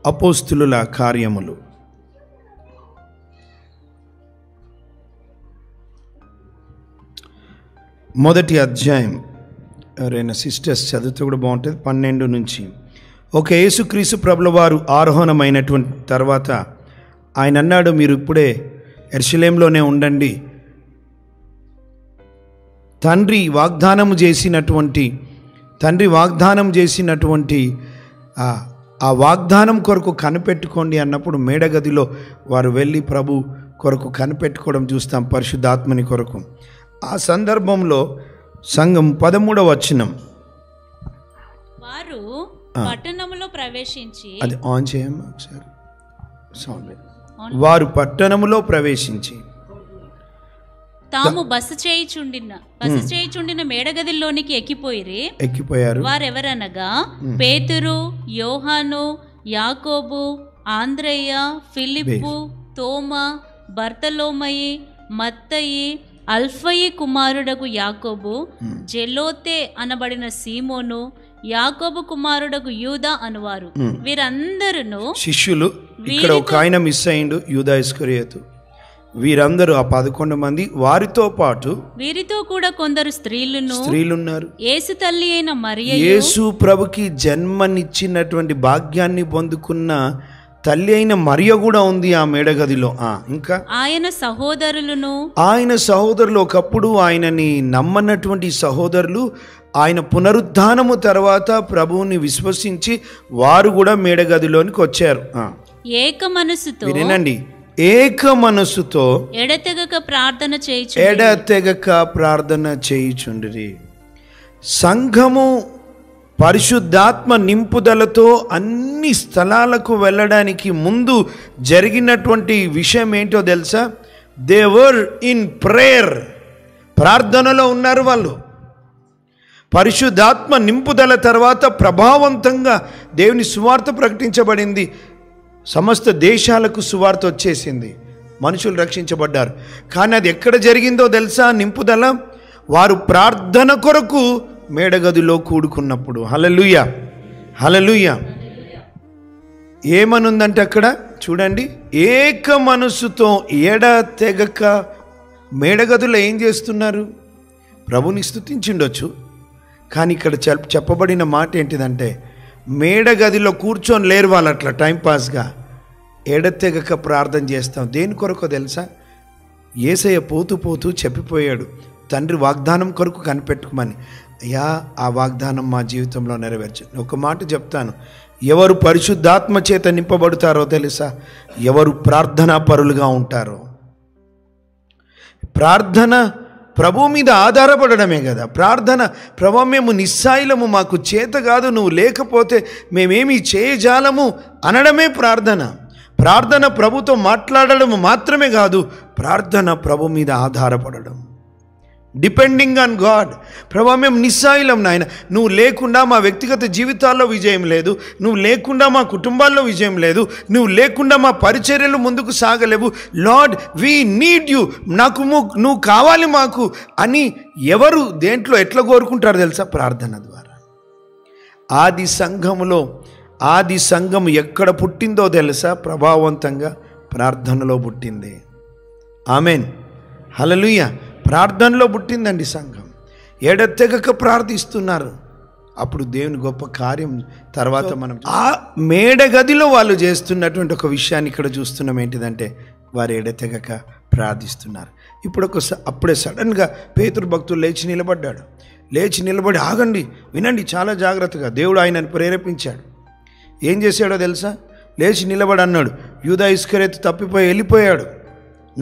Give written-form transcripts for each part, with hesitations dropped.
అపోస్తులుల కార్యములు 1వ అధ్యాయం. ఎవరైనా సిస్టర్స్ చదివితే కూడా బాగుంటుంది. 12 నుంచి. ఒక యేసుక్రీస్తు ప్రభుల వారు ఆరోహణమైనటువంటి తర్వాత ఆయన అన్నాడు, మీరు ఇప్పుడే యెరూషలేములోనే ఉండండి. తండ్రి వాగ్దానం చేసినటువంటి ఆ వాగ్దానం కొరకు కనిపెట్టుకోండి అన్నప్పుడు మేడగదిలో వారు వెళ్ళి ప్రభు కొరకు కనిపెట్టుకోవడం చూస్తాం, పరిశుద్ధాత్మని కొరకు. ఆ సందర్భంలో సంఘం 13వ వచనం, వారు పట్టణములో ప్రవేశించి, అది ఆన్ చేయమ్మా ఒకసారి సౌండ్. వారు పట్టణములో ప్రవేశించి తాము బస చేయుచుండిన మేడగదిలోనికి ఎక్కిపోయారు. వారెవరనగా పేతురు, యోహాను, యాకోబు, ఆంద్రయ్య, ఫిలిప్పు, తోమా, బర్తలోమయి, మత్తయి, అల్ఫయి కుమారుడగు యాకోబు, జెలోతే అనబడిన సీమోను, యాకోబు కుమారుడగు యూదా అనువారు. వీరందరూ శిష్యులు. ఇక్కడ ఒక ఆయన మిస్ అయ్యిండు, యూదా ఇస్కరియోతు. వీరందరూ ఆ 11 మంది, వారితో పాటు వీరితో కూడా కొందరు స్త్రీలున్నారు. యేసు తల్లి అయిన మరియ, యేసు ప్రభుకి జన్మనిచ్చినటువంటి భాగ్యాన్ని పొందుకున్న తల్లి అయిన మరియ కూడా ఉంది ఆ మేడగదిలో. ఇంకా ఆయన సహోదరులు, ఒకప్పుడు ఆయనని నమ్మనటువంటి సహోదరులు, ఆయన పునరుద్ధానము తర్వాత ప్రభువుని విశ్వసించి వారు కూడా మేడగదిలోనికి వచ్చారు. వినండి, ఏక మనసుతో ఎడతెగక ప్రార్థన చేయుచుండిరి. సంఘము పరిశుద్ధాత్మ నింపుదలతో అన్ని స్థలాలకు వెళ్ళడానికి ముందు జరిగినటువంటి విషయం ఏంటో తెలుసా? They were in prayer. ప్రార్థనలో ఉన్నారు వాళ్ళు. పరిశుద్ధాత్మ నింపుదల తర్వాత ప్రభావవంతంగా దేవుని సువార్త ప్రకటించబడింది. సమస్త దేశాలకు సువార్త వచ్చేసింది, మనుషులు రక్షించబడ్డారు. కానీ అది ఎక్కడ జరిగిందో తెలుసా? నింపుదల వారు ప్రార్థన కొరకు మేడగదిలో కూడుకున్నప్పుడు. హల్లెలూయా, హల్లెలూయా. ఏమనుందంటే అక్కడ చూడండి, ఏక మనసుతో ఎడతెగక మేడగదిలో ఏం చేస్తున్నారు? ప్రభుని స్తుతించుండొచ్చు, కానీ ఇక్కడ చెప్పబడిన మాట ఏంటిదంటే మేడగదిలో కూర్చొని లేరు వాళ్ళు అట్లా టైంపాస్గా. ఎడతెగక ప్రార్థన చేస్తాం. దేని కొరకు తెలుసా? యేసయ్య పోతూ చెప్పిపోయాడు, తండ్రి వాగ్దానం కొరకు కనిపెట్టుకోమని. అయ్యా, ఆ వాగ్దానం మా జీవితంలో నెరవేర్చు. ఒక మాట చెప్తాను, ఎవరు పరిశుద్ధాత్మ చేత నింపబడతారో తెలుసా? ఎవరు ప్రార్థనా పరులుగా ఉంటారో. ప్రార్థన ప్రభు మీద ఆధారపడడమే కదా ప్రార్థన. ప్రభు, మేము నిస్సాయిలము, మాకు చేత కాదు, నువ్వు లేకపోతే మేమేమీ చేయజాలము అనడమే ప్రార్థన. ప్రార్థన ప్రభుతో మాట్లాడడం మాత్రమే కాదు, ప్రార్థన ప్రభు మీద ఆధారపడడం, డిపెండింగ్ ఆన్ గాడ్. ప్రభు, మేము నిస్సాయిలం నాయన, నువ్వు లేకుండా మా వ్యక్తిగత జీవితాల్లో విజయం లేదు, నువ్వు లేకుండా మా కుటుంబాల్లో విజయం లేదు, నువ్వు లేకుండా మా పరిచర్యలు ముందుకు సాగలేవు. లార్డ్, వీ నీడ్ యూ, నువ్వు కావాలి మాకు అని ఎవరు దేంట్లో ఎట్లా కోరుకుంటారో తెలుసా? ప్రార్థన ద్వారా. ఆది సంఘం ఎక్కడ పుట్టిందో తెలుసా? ప్రభావవంతంగా ప్రార్థనలో పుట్టింది. ఆమెన్, హల్లెలూయా. ప్రార్థనలో పుట్టిందండి సంఘం. ఎడతెగక ప్రార్థిస్తున్నారు. అప్పుడు దేవుని గొప్ప కార్యం తర్వాత మనం ఆ మేడగదిలో వాళ్ళు చేస్తున్నటువంటి ఒక విషయాన్ని ఇక్కడ చూస్తున్నాం. ఏంటిదంటే వారు ఎడతెగక ప్రార్థిస్తున్నారు. ఇప్పుడు అప్పుడే సడన్గా పేతురు భక్తులు లేచి నిలబడి ఆగండి, వినండి చాలా జాగ్రత్తగా. దేవుడు ఆయనను ప్రేరేపించాడు. ఏం చేశాడో తెలుసా? లేచి నిలబడి అన్నాడు, యూదా ఇస్కరియోతు తప్పిపోయి వెళ్ళిపోయాడు,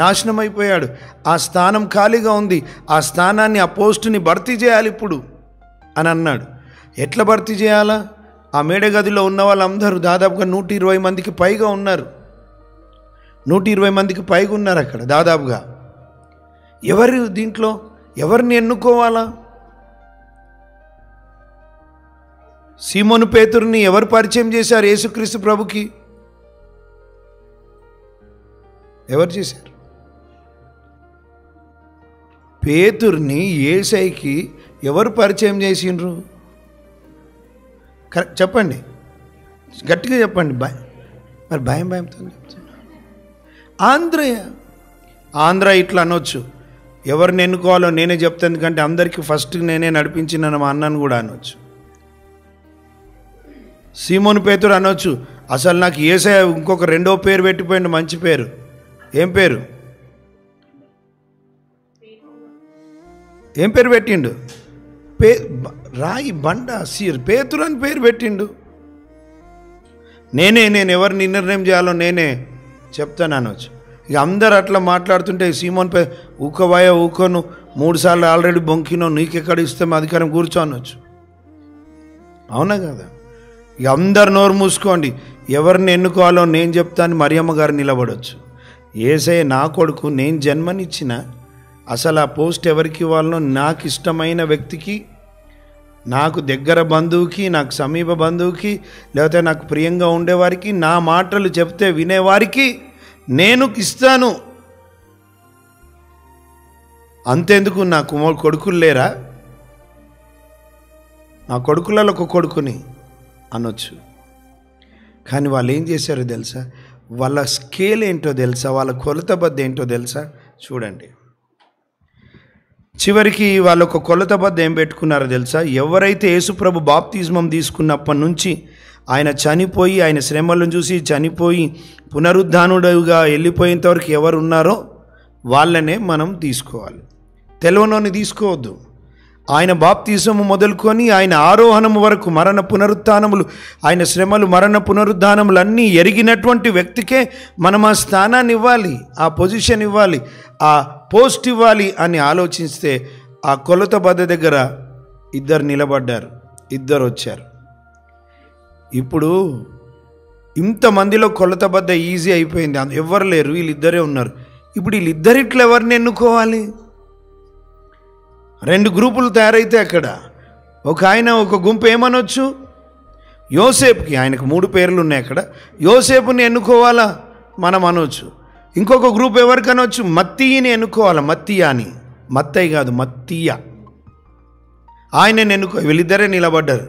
నాశనం అయిపోయాడు. ఆ స్థానం ఖాళీగా ఉంది, ఆ స్థానాన్ని, ఆ పోస్టుని భర్తీ చేయాలి ఇప్పుడు అని అన్నాడు. ఎట్లా భర్తీ చేయాలా? ఆ మేడగదిలో ఉన్న వాళ్ళందరూ దాదాపుగా 120 మందికి పైగా ఉన్నారు. 120 మందికి పైగా ఉన్నారు అక్కడ దాదాపుగా. దీంట్లో ఎవరిని ఎన్నుకోవాలా? సీమోను పేతురుని ఎవరు పరిచయం చేశారు యేసుక్రీస్తు ప్రభుకి? ఎవరు చేశారు? పేతురుని యేసయ్యకి ఎవరు పరిచయం చేసిండ్రు? చెప్పండి, గట్టిగా చెప్పండి. మరి భయంతో చెప్తున్నా. ఆంధ్ర ఇట్లా అనొచ్చు, ఎవరిని ఎన్నుకోవాలో నేనే చెప్తాను, ఎందుకంటే అందరికీ ఫస్ట్ నేనే నడిపించిన మా అన్నను కూడా అనొచ్చు. సీమోను పేతురు అనొచ్చు, అసలు నాకు యేసయ్య ఇంకొక రెండో పేరు పెట్టిపోయిండు, మంచి పేరు. ఏం పేరు పెట్టిండు? రాయి బండ పేతురు అని పేరు పెట్టిండు. నేను ఎవరిని నిర్ణయం చేయాలో నేనే చెప్తాను అనొచ్చు. ఇక అందరు అట్లా మాట్లాడుతుంటే సీమోన్ ఊకోను 3 సార్లు ఆల్రెడీ బొంకినో, నీకెక్కడ ఇస్తాం అధికారం, కూర్చో అనొచ్చు. అవునా కదా? ఇక అందరు నోరు మూసుకోండి, ఎవరిని ఎన్నుకోవాలో నేను చెప్తాను మరియమ్మ గారు నిలబడవచ్చు. యేసయ్య నా కొడుకు, నేను జన్మనిచ్చిన, అసలు ఆ పోస్ట్ ఎవరికి ఇవ్వాలనో నాకు ఇష్టమైన వ్యక్తికి, నాకు దగ్గర బంధువుకి, నాకు సమీప బంధువుకి, లేకపోతే నాకు ప్రియంగా ఉండేవారికి, నా మాటలు చెప్తే వినేవారికి నేను ఇస్తాను. అంతెందుకు, నా కొడుకులు లేరా? నా కొడుకులలో ఒక కొడుకుని అనొచ్చు. కానీ వాళ్ళు ఏం చేశారో తెలుసా? వాళ్ళ స్కేల్ ఏంటో తెలుసా? వాళ్ళ కొలత బద్ద ఏంటో తెలుసా? చూడండి, చివరికి వాళ్ళు ఒక కొలత బద్ద ఏం పెట్టుకున్నారో తెలుసా? ఎవరైతే యేసుప్రభు బాప్తిజమం తీసుకున్నప్పటి నుంచి ఆయన చనిపోయి, ఆయన శ్రమలను చూసి చనిపోయి పునరుద్ధానుడుగా వెళ్ళిపోయేంతవరకు ఎవరు ఉన్నారో వాళ్ళనే మనం తీసుకోవాలి, తెలియనోని తీసుకోవద్దు. ఆయన బాప్తిజము మొదలుకొని ఆయన ఆరోహణము వరకు, మరణ పునరుత్థానములు, ఆయన శ్రమలు, మరణ పునరుద్ధానములు అన్నీ ఎరిగినటువంటి వ్యక్తికే మనం ఆ స్థానాన్ని ఇవ్వాలి, ఆ పొజిషన్ ఇవ్వాలి, ఆ పోస్ట్ ఇవ్వాలి అని ఆలోచిస్తే ఆ కొలత బద్ద దగ్గర ఇద్దరు నిలబడ్డారు, ఇద్దరు వచ్చారు. ఇప్పుడు ఇంతమందిలో కొలత బద్ద ఈజీ అయిపోయింది, ఎవరు లేరు, వీళ్ళిద్దరే ఉన్నారు. ఇప్పుడు వీళ్ళిద్దరిట్లో ఎవరిని ఎన్నుకోవాలి? 2 గ్రూపులు తయారైతే అక్కడ ఒక గుంపు ఏమనొచ్చు? యోసేపుకి, ఆయనకు 3 పేర్లు ఉన్నాయి అక్కడ, యోసేపుని ఎన్నుకోవాలా మనం అనొచ్చు. ఇంకొక గ్రూప్ ఎవరికనొచ్చు? మత్తీని ఎన్నుకోవాలా, మత్తీయాని, మత్తయ్య కాదు మత్తీయ, ఆయనని ఎన్నుకో. వీళ్ళిద్దరే నిలబడ్డారు.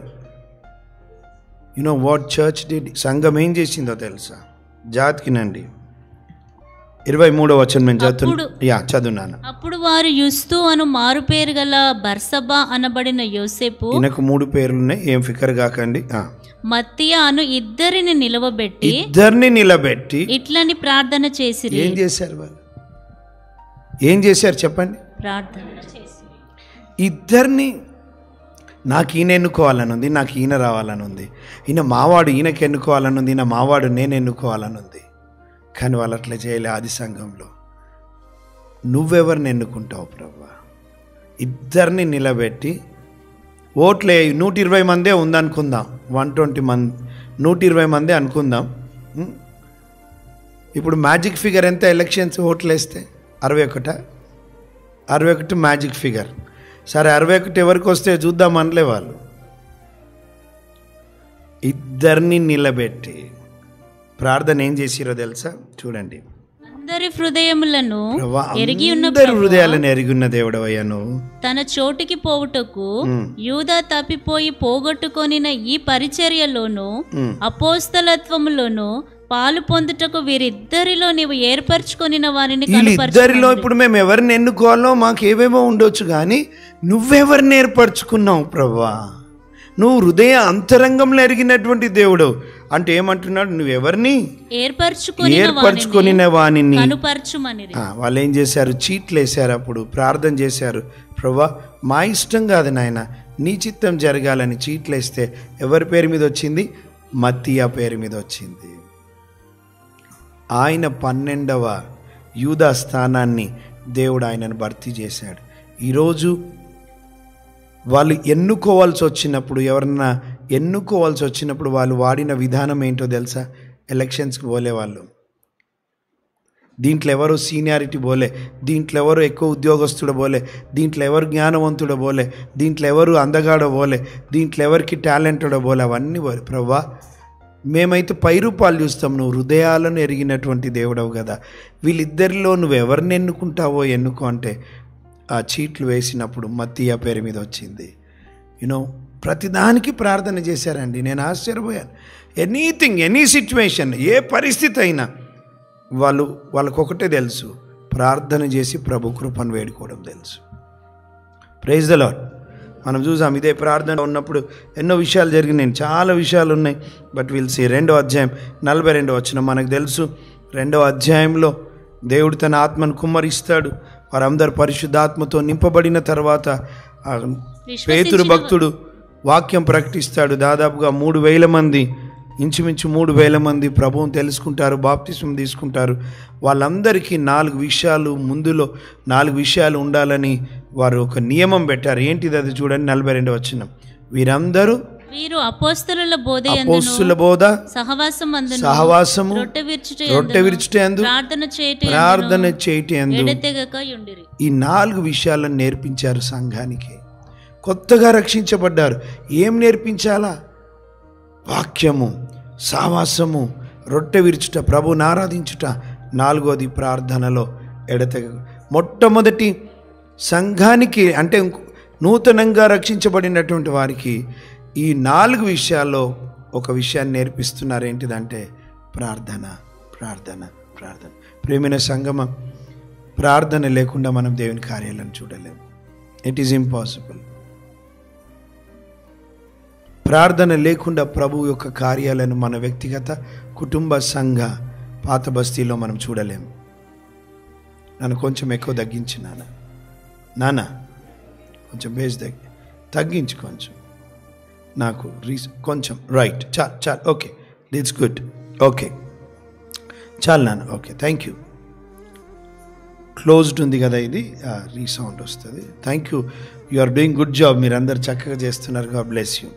You know what church did? సంఘం ఏం చేసిందో తెలుసా? జాతికినండి 23వ వచనం నేను చదువున్నాను. అప్పుడు వారు యుస్తు అను మారు పేరు గల బర్సబా అనబడిన యోసేపు, ఈయనకు 3 పేర్లున్నాయి, ఏం ఫికర్ కాకండి, మత్తీయ అను ఇద్దరిని నిలవబెట్టి ఇట్లని ప్రార్థన చేసి. ఏం చేశారు వాళ్ళు? ఏం చేశారు చెప్పండి? ప్రార్థన చేసి ఇద్దరిని, నాకు ఈయన ఎన్నుకోవాలని ఉంది, నాకు ఈయన రావాలని ఉంది, ఈయన మావాడు ఈయనకి ఎన్నుకోవాలని ఉంది, ఈయన మావాడు నేను ఎన్నుకోవాలని ఉంది. కానీ వాళ్ళు అట్లా చేయలే. ఆది సంఘంలో నువ్వెవరిని ఎన్నుకుంటావు ప్రభువా? ఇద్దరిని నిలబెట్టి ఓట్లే 120 మందే ఉందనుకుందాం, 120 మంది, 120 మందే అనుకుందాం. ఇప్పుడు మ్యాజిక్ ఫిగర్ ఎంత? ఎలక్షన్స్ ఓట్లు వేస్తే 61 మ్యాజిక్ ఫిగర్. సరే 61 ఎవరికి వస్తే చూద్దాం అనలే వాళ్ళు. ఇద్దరిని నిలబెట్టి ప్రార్థన ఏం చేసిరో తెలుసా? చూడండి, అందరి హృదయములను ఎరిగి ఉన్న దేవుడవయ్యాను, తన చోటికి పోవుటకు యూదా తప్పిపోయి పోగొట్టుకొనిన ఈ పరిచర్యలోను అపోస్తలత్వములోను పాలు పొందుటకు వీరిద్దరిలో నీవు ఏర్పరచుకొనిన వారిని ఇద్దరిలో ఇప్పుడు మేము ఎవరిని ఎన్నుకోవాలో మాకు ఏవేమో ఉండొచ్చు, కానీ నువ్వెవరిని ఏర్పరచుకున్నావు ప్రభువా? నువ్వు హృదయ అంతరంగంలో ఎరిగినటువంటి దేవుడు అంటే ఏమంటున్నాడు? నువ్వెవరిని ఏర్పరచుకొని వాణిని. వాళ్ళు ఏం చేశారు? చీట్లు వేశారు. అప్పుడు ప్రార్థన చేశారు, ప్రభువా మా ఇష్టం కాదు నాయన, నీ చిత్తం జరగాలని చీట్లు వేస్తే ఎవరి పేరు మీద వచ్చింది? మత్తీయ పేరు మీద వచ్చింది. ఆయన 12వ యూదా స్థానాన్ని దేవుడు ఆయనను భర్తీ చేశాడు. ఈరోజు వాళ్ళు ఎన్నుకోవాల్సి వచ్చినప్పుడు, ఎవరన్నా ఎన్నుకోవాల్సి వచ్చినప్పుడు వాళ్ళు వాడిన విధానం ఏంటో తెలుసా? ఎలక్షన్స్కి పోలే వాళ్ళు, దీంట్లో ఎవరు సీనియారిటీ పోలే, దీంట్లో ఎవరు ఎక్కువ ఉద్యోగస్తుడు పోలే, దీంట్లో ఎవరు జ్ఞానవంతుడో పోలే, దీంట్లో ఎవరు అందగాడో పోలే, దీంట్లో ఎవరికి టాలెంటెడో పోలే, అవన్నీ పోలే. ప్రభువా మేమైతే పై రూపాలు చూస్తాం, నువ్వు హృదయాలను ఎరిగినటువంటి దేవుడవు కదా, వీళ్ళిద్దరిలో నువ్వు ఎవరిని ఎన్నుకుంటావో ఎన్నుకో అంటే ఆ చీట్లు వేసినప్పుడు మత్తీయ పేరు మీద వచ్చింది. ప్రతిదానికి ప్రార్థన చేశారండి. నేను ఆశ్చర్యపోయాను. ఎనీథింగ్, ఎనీ సిచ్యువేషన్, ఏ పరిస్థితి అయినా వాళ్ళకొకటే తెలుసు, ప్రార్థన చేసి ప్రభు కృపను వేడుకోవడం తెలుసు. Praise the Lord. మనం చూసాం ఇదే ప్రార్థన ఉన్నప్పుడు ఎన్నో విషయాలు జరిగినాయి, చాలా విషయాలు ఉన్నాయి. బట్ విల్ సీ 2వ అధ్యాయం 42వ వచనం మనకు తెలుసు. 2వ అధ్యాయంలో దేవుడు తన ఆత్మను కుమ్మరిస్తాడు. వారందరూ పరిశుద్ధాత్మతో నింపబడిన తర్వాత పేతురు భక్తుడు వాక్యం ప్రకటిస్తాడు. దాదాపుగా 3,000 మంది, ఇంచుమించు 3,000 మంది ప్రభువుని తెలుసుకుంటారు, బాప్తిస్మం తీసుకుంటారు. వాళ్ళందరికీ 4 విషయాలు, ముందులో 4 విషయాలు ఉండాలని వారు ఒక నియమం పెట్టారు. ఏంటిది అది చూడండి, 42వ వచనం. వీరు అపోస్తలుల బోధ, సహవాసము, రొట్టె విరుచుటయందు, ప్రార్థన చేయుటయందు ఈ 4 విషయాలను నేర్పించారు సంఘానికి. కొత్తగా రక్షించబడ్డారు. ఏం నేర్పించాలా? వాక్యము, సహవాసము, రొట్టె విరుచుట, ప్రభువుని ఆరాధించుట. 4వది ప్రార్థనలో ఎడతెగ. మొట్టమొదటి సంఘానికి అంటే నూతనంగా రక్షించబడినటువంటి వారికి ఈ 4 విషయాల్లో ఒక విషయాన్ని నేర్పిస్తున్నారు. ఏంటిదంటే ప్రార్థన, ప్రార్థన, ప్రార్థన. ప్రియమైన సంగమం, ప్రార్థన లేకుండా మనం దేవుని కార్యాలను చూడలేము. It is impossible. ప్రార్థన లేకుండా ప్రభు యొక్క కార్యాలను మన వ్యక్తిగత, కుటుంబ, సంఘ, పాత బస్తీలో మనం చూడలేము. నన్ను కొంచెం ఎక్కువ తగ్గించి నాన్న కొంచెం బేస్ తగ్గించు, కొంచెం నాకు కొంచెం రైట్, చాలు ఓకే, దిట్స్ గుడ్, ఓకే చాలు నాన్న, ఓకే థ్యాంక్ యూ. క్లోజ్డ్ ఉంది కదా, ఇది రీసౌండ్ వస్తుంది. Thank you, you are doing good job. మీరు అందరు చక్కగా చేస్తున్నారు. God bless you.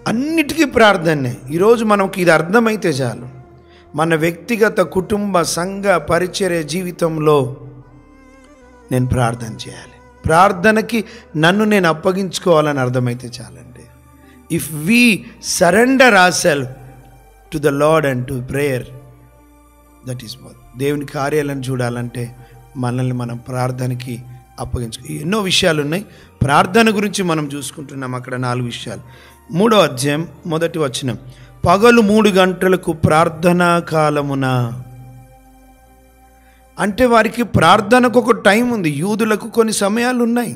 అన్నిటికీ ప్రార్థనే. ఈరోజు మనకి ఇది అర్థమైతే చాలు, మన వ్యక్తిగత, కుటుంబ, సంఘ, పరిచర్య జీవితంలో నేను ప్రార్థన చేయాలి, ప్రార్థనకి నన్ను నేను అప్పగించుకోవాలని అర్థమైతే చాలండి. If we surrender our self to the lord and to prayer, that is what. దేవుని కార్యాలను చూడాలంటే మనల్ని మనం ప్రార్థనకి అప్పగించుకో. ఎన్నో విషయాలు ఉన్నాయి. ప్రార్థన గురించి మనం చూసుకుంటున్నాం. అక్కడ 4 విషయాలు. 3వ అధ్యాయం 1వ వచనం. పగలు 3 గంటలకు ప్రార్థనా కాలమున. అంటే వారికి ప్రార్థనకు ఒక టైం ఉంది. యూదులకు కొన్ని సమయాలు ఉన్నాయి,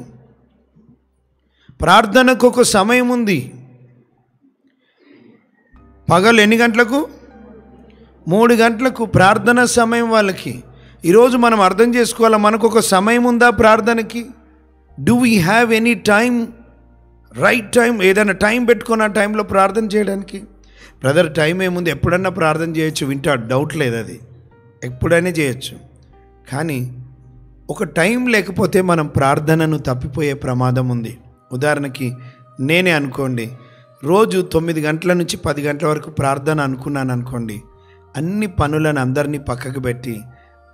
ప్రార్థనకు ఒక సమయం ఉంది. పగలు ఎన్ని గంటలకు? 3 గంటలకు ప్రార్థన సమయం వాళ్ళకి. ఈరోజు మనం అర్థం చేసుకోవాలి, మనకు ఒక సమయం ఉందా ప్రార్థనకి? Do we have any time, right time? ఏదైనా టైం పెట్టుకొని ఆ టైంలో ప్రార్థన చేయడానికి? బ్రదర్ టైం ఏముంది, ఎప్పుడన్నా ప్రార్థన చేయొచ్చు, వింటాడు, డౌట్ లేదు, అది ఎప్పుడైనా చేయొచ్చు. కానీ ఒక టైం లేకపోతే మనం ప్రార్థనను తప్పిపోయే ప్రమాదం ఉంది. ఉదాహరణకి నేనే అనుకోండి, రోజు 9 గంటల నుంచి 10 గంటల వరకు ప్రార్థన అనుకున్నాను అనుకోండి, అన్ని పనులను అందరినీ పక్కకు పెట్టి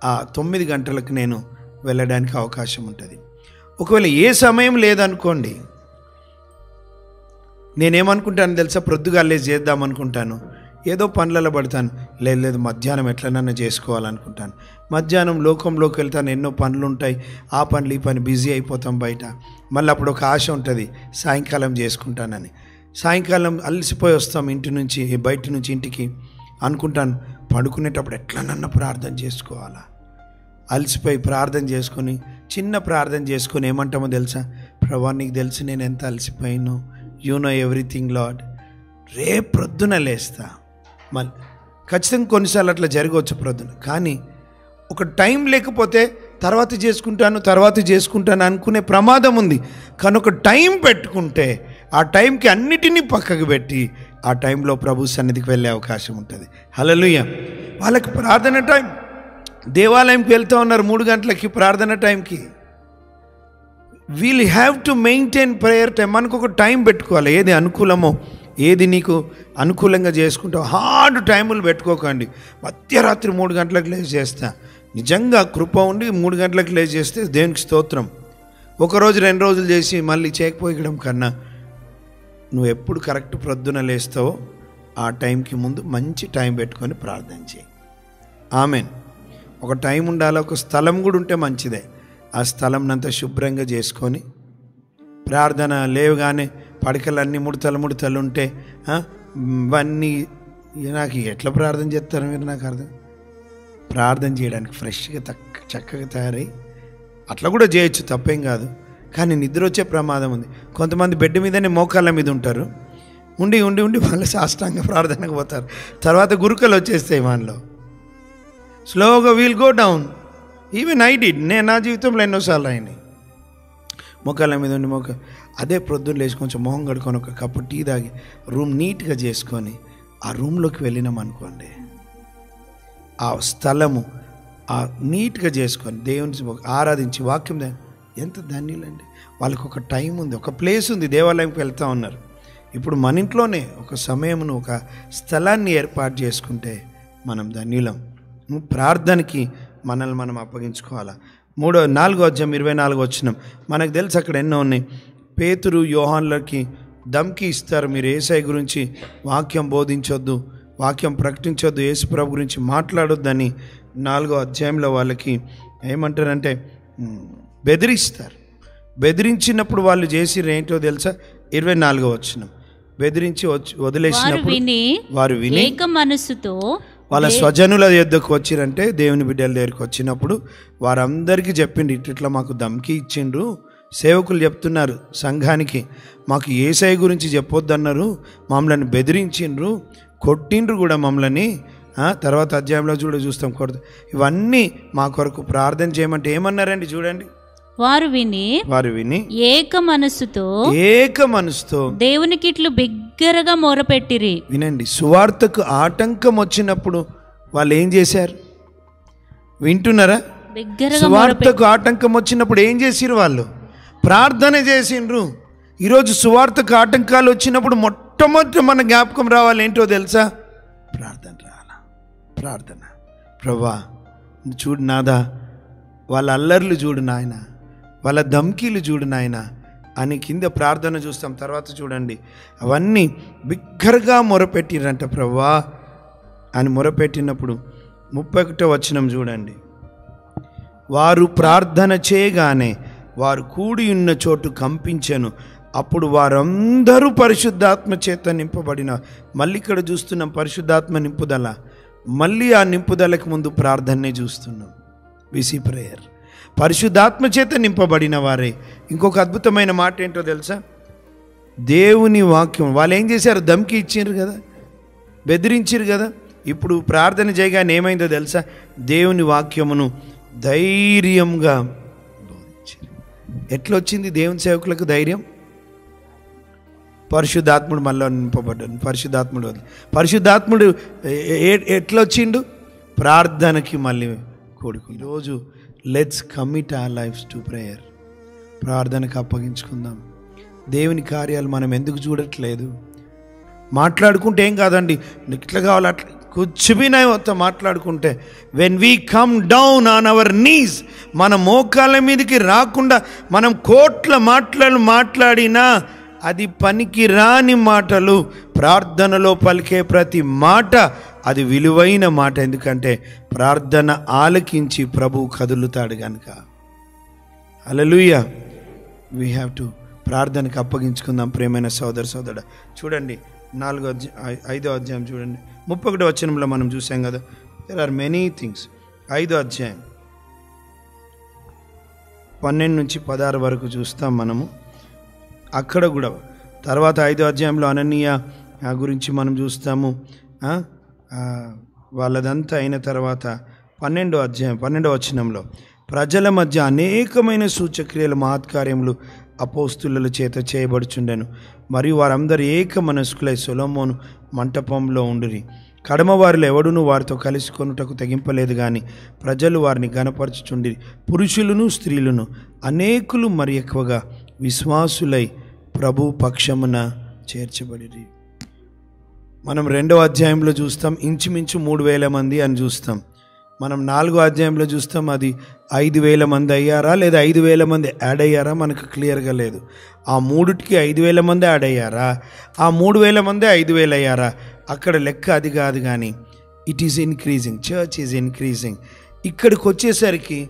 ఆ 9 గంటలకు నేను వెళ్ళడానికి అవకాశం ఉంటుంది. ఒకవేళ ఏ సమయం లేదనుకోండి, నేనేమనుకుంటాను తెలుసా, ప్రొద్దుగాలే చేద్దామనుకుంటాను, ఏదో పనులలో పడతాను, లేదు మధ్యాహ్నం ఎట్లనన్నా చేసుకోవాలనుకుంటాను. మధ్యాహ్నం లోకంలోకి వెళ్తాను, ఎన్నో పనులు ఉంటాయి, ఆ పనులు ఈ పని బిజీ అయిపోతాం బయట. మళ్ళీ అప్పుడు ఒక ఆశ ఉంటుంది, సాయంకాలం చేసుకుంటానని. సాయంకాలం అలసిపోయి వస్తాం ఇంటి నుంచి, బయట నుంచి ఇంటికి, అనుకుంటాను పడుకునేటప్పుడు ఎట్లనన్నా ప్రార్థన చేసుకోవాలా. అలసిపోయి ప్రార్థన చేసుకొని, చిన్న ప్రార్థన చేసుకొని ఏమంటామో తెలుసా, ప్రభువా నీకు తెలుసు నేను ఎంత అలసిపోయానో, యు నో ఎవ్రీథింగ్ లార్డ్, రేపు ప్రొద్దున లేస్తా. మళ్ళీ ఖచ్చితంగా కొన్నిసార్లు అట్లా జరగవచ్చు ప్రొద్దున. కానీ ఒక టైం లేకపోతే తర్వాత చేసుకుంటాను అనుకునే ప్రమాదం ఉంది. కానీ ఒక టైం పెట్టుకుంటే ఆ టైంకి అన్నిటినీ పక్కకు పెట్టి ఆ టైంలో ప్రభు సన్నిధికి వెళ్ళే అవకాశం ఉంటుంది. హల్లెలూయా. వాళ్ళకి ప్రార్థన టైం, దేవాలయంకి వెళ్తూ ఉన్నారు 3 గంటలకి ప్రార్థన టైంకి. We'll have to maintain prayer time. మనకు ఒక టైం పెట్టుకోవాలి, ఏది అనుకూలమో, ఏది నీకు అనుకూలంగా చేసుకుంటావు. హార్డ్ టైములు పెట్టుకోకండి. మధ్యరాత్రి 3 గంటలకు లేచి చేస్తా, నిజంగా కృప ఉండి 3 గంటలకు లేచి చేస్తే దేవునికి స్తోత్రం. 1 రోజు 2 రోజులు చేసి మళ్ళీ చేయకపోయడం కన్నా, నువ్వు ఎప్పుడు కరెక్ట్ ప్రొద్దున లేస్తావో ఆ టైంకి ముందు మంచి టైం పెట్టుకొని ప్రార్థన చేయి. ఆమెన్. ఒక టైం ఉండాలి, ఒక స్థలం కూడా ఉంటే మంచిదే. ఆ స్థలంనంతా శుభ్రంగా చేసుకొని ప్రార్థన లేవగానే పడకలన్నీ ముడతలు ఉంటే ఇవన్నీ నాకు ఎట్లా ప్రార్థన చేస్తారు మీరు? నాకు అర్థం. ప్రార్థన చేయడానికి ఫ్రెష్గా చక్కగా తయారై అట్లా కూడా చేయొచ్చు, తప్పేం కాదు. కానీ నిద్ర వచ్చే ప్రమాదం ఉంది. కొంతమంది బెడ్ మీదనే మోకాళ్ళ మీద ఉంటారు, ఉండి ఉండి ఉండి వాళ్ళ సాష్టాంగ ప్రార్థనకు పోతారు. తర్వాత గురుకలు వచ్చేస్తాయి మనలో. స్లోగా we'll go down. Even I did. నేను నా జీవితంలో ఎన్నోసార్లు అయినాయి. మోకాళ్ళ మీద ఉండి అదే ప్రొద్దున లేచి కొంచెం మొహం కడుకొని ఒక కప్పు టీ తాగి రూమ్ నీట్గా చేసుకొని ఆ రూమ్లోకి వెళ్ళినాం అనుకోండి, ఆ స్థలము నీట్గా చేసుకొని దేవుని ఆరాధించి వాక్యం ఎంత ధన్యులండి. వాళ్ళకు ఒక టైం ఉంది, ఒక ప్లేస్ ఉంది, దేవాలయంకి వెళ్తూ ఉన్నారు. ఇప్పుడు మన ఇంట్లోనే ఒక సమయమును, ఒక స్థలాన్ని ఏర్పాటు చేసుకుంటే మనం ధన్యులం. ప్రార్థనకి మనల్ని మనం అప్పగించుకోవాలా. 4వ అధ్యాయం 24వ వచనం మనకు తెలుసు, అక్కడ ఎన్నో ఉన్నాయి. పేతురు యోహాన్లకి దమ్కి ఇస్తారు, మీరు యేసయ్య గురించి వాక్యం బోధించొద్దు, వాక్యం ప్రకటించొద్దు, యేసు ప్రభు గురించి మాట్లాడొద్దని 4వ అధ్యాయంలో వాళ్ళకి ఏమంటారంటే బెదిరిస్తారు. బెదిరించినప్పుడు వాళ్ళు చేసిర్రు ఏంటో తెలుసా? 24వ వచనం. బెదిరించి వదిలేసినప్పుడు వారు విని ఏక మనస్సుతో వాళ్ళ స్వజనుల యొద్దకు వచ్చిరంటే దేవుని బిడ్డల దగ్గరికి వచ్చినప్పుడు వారందరికీ చెప్పిండు, ఇట్లా మాకు దమ్కి ఇచ్చిండ్రు, సేవకులు చెప్తున్నారు సంఘానికి, మాకు యేసయ్య గురించి చెప్పొద్దన్నారు, మమ్మల్ని బెదిరించిండ్రు, కొట్టిండ్రు కూడా మమ్మల్ని. తర్వాత అధ్యాయంలో చూస్తాం కొడుతు. ఇవన్నీ మా కొరకు ప్రార్థన చేయమంటే ఏమన్నారండి చూడండి. వారు విని ఏక మనస్సుతో దేవునికి ఇట్లు బిగ్గరగా మొరపెట్టిరి. వినండి, సువార్తకు ఆటంకం వచ్చినప్పుడు వాళ్ళు ఏం చేశారు? వింటున్నారా? సువార్తకు ఆటంకం వచ్చినప్పుడు ఏం చేసిరు? వాళ్ళు ప్రార్థన చేసిండ్రు. ఈరోజు సువార్తకు ఆటంకాలు వచ్చినప్పుడు మొట్టమొదటి మన జ్ఞాపకం రావాలి ఏంటో తెలుసా? ప్రార్థన రావాలా. ప్రార్థన. ప్రభువా చూడు నాదా, వాళ్ళ అల్లర్లు చూడు నాయన, వాళ్ళ ధమ్కీలు చూడు నాయన అని కింద ప్రార్థన చూస్తాం. తర్వాత చూడండి, అవన్నీ బిగ్గరగా మొరపెట్టిరంట ప్రభువా అని. మొరపెట్టినప్పుడు 31వ వచనం చూడండి. వారు ప్రార్థన చేయగానే వారు కూడి ఉన్న చోటు కంపించెను, అప్పుడు వారందరూ పరిశుద్ధాత్మ చేత నింపబడిన. మళ్ళీ ఇక్కడ చూస్తున్నాం పరిశుద్ధాత్మ నింపుదల. మళ్ళీ ఆ నింపుదలకు ముందు ప్రార్థనే చూస్తున్నాం. VC prayer. పరిశుద్ధాత్మ చేత నింపబడిన వారే. ఇంకొక అద్భుతమైన మాట ఏంటో తెలుసా? దేవుని వాక్యం. వాళ్ళు ఏం చేశారు? దమ్కి ఇచ్చారు కదా, బెదిరించారు కదా. ఇప్పుడు ప్రార్థన చేయగానే ఏమైందో తెలుసా? దేవుని వాక్యమును ధైర్యంగా బోధించారు. ఎట్లా వచ్చింది దేవుని సేవకులకు ధైర్యం? పరిశుద్ధాత్ముడు మళ్ళీ నింపబడ్డాడు. పరిశుద్ధాత్ముడు ఎట్లా వచ్చిండు? ప్రార్థనకి మళ్ళీ కొడుకు. ఈరోజు let's commit our lives to prayer. ప్రార్థనకు అప్పగించుకుందాం. దేవుని కార్యాలు మనం ఎందుకు చూడట్లేదు? మాట్లాడుకుంటే ఏం కాదండి, ఇట్లా కావాలి అట్లా కూర్చుబినాయి మొత్తం మాట్లాడుకుంటే. When we come down on our knees, మన మోకాళ్ళ మీదకి రాకుండా మనం కోట్ల మాట్లాడినా అది పనికి రాని మాటలు. ప్రార్థనలో పలికే ప్రతి మాట అది విలువైన మాట. ఎందుకంటే ప్రార్థన ఆలకించి ప్రభువు కదులుతాడు కనుక. హల్లెలూయా. వీ హ్యావ్ టు ప్రార్థనకు అప్పగించుకుందాం. ప్రేమైన సోదరుడా చూడండి, 5వ అధ్యాయం చూడండి, 31వ వచనంలో మనం చూసాం కదా. There are many things. 5వ అధ్యాయం 12 నుంచి 16 వరకు చూస్తాం మనము. అక్కడ కూడా తర్వాత 5వ అధ్యాయంలో అననీయ గురించి మనం చూస్తాము. వాళ్ళదంతా అయిన తర్వాత 12వ అధ్యాయం 12వ వచనంలో ప్రజల మధ్య అనేకమైన సూచక్రియలు మహత్కార్యములు అపోస్తుల చేత చేయబడుచుండెను, మరియు వారందరూ ఏక మనస్కులై సొలొమోను మంటపంలో ఉండిరి. కడమవారిలో ఎవడునూ వారితో కలుసుకొనుటకు తెగింపలేదు, కానీ ప్రజలు వారిని గణపరచుచుండిరి. పురుషులను స్త్రీలను అనేకులు మరి ఎక్కువగా విశ్వాసులై ప్రభు పక్షమున చేర్చబడిరి. మనం 2వ అధ్యాయంలో చూస్తాం ఇంచుమించు 3,000 మంది అని చూస్తాం. మనం 4వ అధ్యాయంలో చూస్తాం అది 5,000 మంది అయ్యారా లేదా 5,000 మంది యాడ్ అయ్యారా మనకు క్లియర్గా లేదు. ఆ మూడిటికి 5,000 మంది యాడ్ అయ్యారా, ఆ 3,000 మంది 5,000 అయ్యారా, అక్కడ లెక్క అది కాదు. కానీ it is increasing, church is increasing. ఇక్కడికి వచ్చేసరికి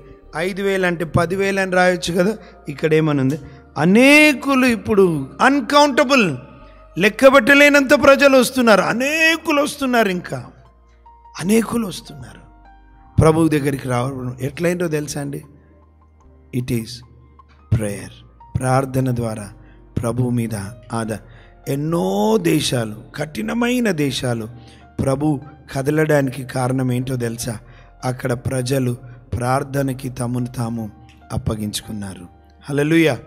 5,000 అంటే 10,000 అని రాయొచ్చు కదా. ఇక్కడ ఏమనుంది? అనేకులు ఇప్పుడు అన్కౌంటబుల్, లెక్కబెట్టలేనంత ప్రజలు వస్తున్నారు, అనేకులు వస్తున్నారు, ఇంకా అనేకులు వస్తున్నారు ప్రభువు దగ్గరికి రావడం. ఎట్లయిందో తెలుసా అండి? ఇట్ ఈస్ ప్రేయర్, ప్రార్థన ద్వారా ప్రభు మీద ఎన్నో దేశాలు, కఠినమైన దేశాలు ప్రభు కదలడానికి కారణం ఏంటో తెలుసా? అక్కడ ప్రజలు ప్రార్థనకి తమను తాము అప్పగించుకున్నారు. హల్లెలూయా.